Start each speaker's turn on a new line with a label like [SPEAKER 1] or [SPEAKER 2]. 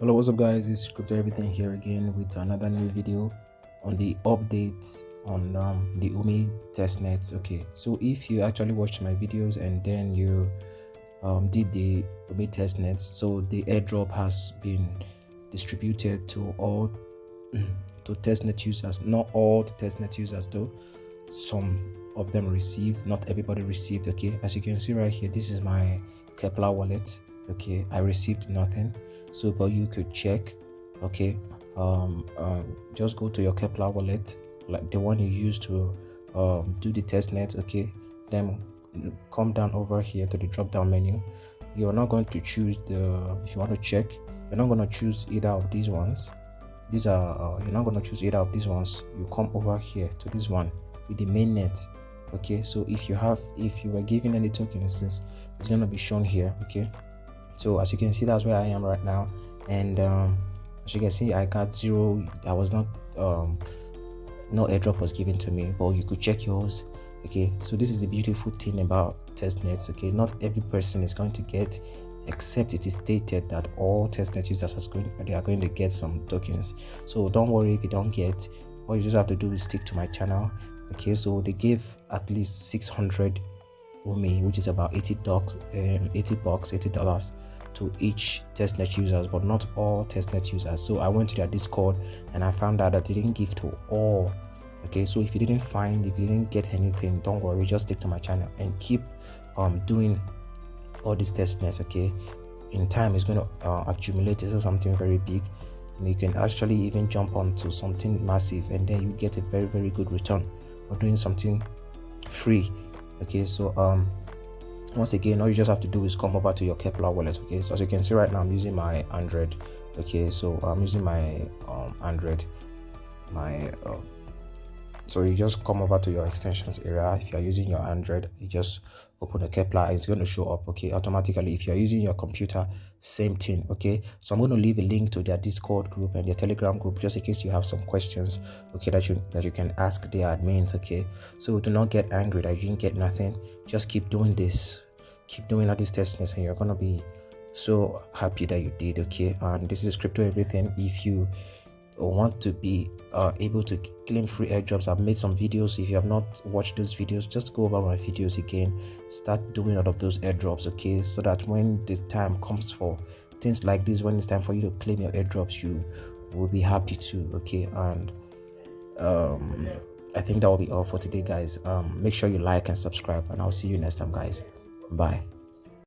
[SPEAKER 1] Hello, what's up guys, it's Crypto Everything here again with another new video on the updates on the Umee testnet. Okay, so if you actually watched my videos and then you did the Umee testnet, so the airdrop has been distributed to all to testnet users. Not all the testnet users though, some of them received, not everybody received. Okay, as you can see right here, this is my keplr wallet. Okay, I received nothing, so but you could check. Okay, just go to your keplr wallet, like the one you use to do the testnet. Okay, then come down over here to the drop down menu. You're not going to choose if you want to check, you're not going to choose either of these ones. These are you're not going to choose either of these ones. You come over here to this one with the mainnet. Okay, so if you were given any tokens, it's going to be shown here. Okay, so as you can see, that's where I am right now, and as you can see, I got 0. I was not no airdrop was given to me, but you could check yours. Okay, so this is the beautiful thing about testnets. Okay, not every person is going to get, except it is stated that all testnet users are going to get some tokens. So don't worry if you don't get. All you just have to do is stick to my channel. Okay, so they gave at least 600 Umee, which is about $80 to each testnet users, but not all testnet users. So I went to their Discord and I found out that they didn't give to all. Okay, so if you didn't get anything, don't worry, just stick to my channel and keep doing all these testnets. Okay, in time it's going to accumulate into something very big, and you can actually even jump onto something massive, and then you get a very, very good return for doing something free. Okay, so once again, all you just have to do is come over to your keplr wallet. Okay, so as you can see right now, I'm using my Android. Okay, so I'm using my Android, so you just come over to your extensions area. If you're using your Android, you just open the keplr and it's going to show up, okay, automatically. If you're using your computer, same thing. Okay, so I'm going to leave a link to their Discord group and their Telegram group, just in case you have some questions, okay, that you can ask their admins. Okay, so do not get angry that you didn't get nothing. Just keep doing this, keep doing all these testnets, and you're going to be so happy that you did. Okay, and this is Crypto Everything. If you want to be able to claim free airdrops, I've made some videos. If you have not watched those videos, just go over my videos again, start doing all of those airdrops. Okay, so that when the time comes for things like this, when it's time for you to claim your airdrops, you will be happy to. Okay, and I think that will be all for today, guys. Make sure you like and subscribe, and I'll see you next time, guys. Bye.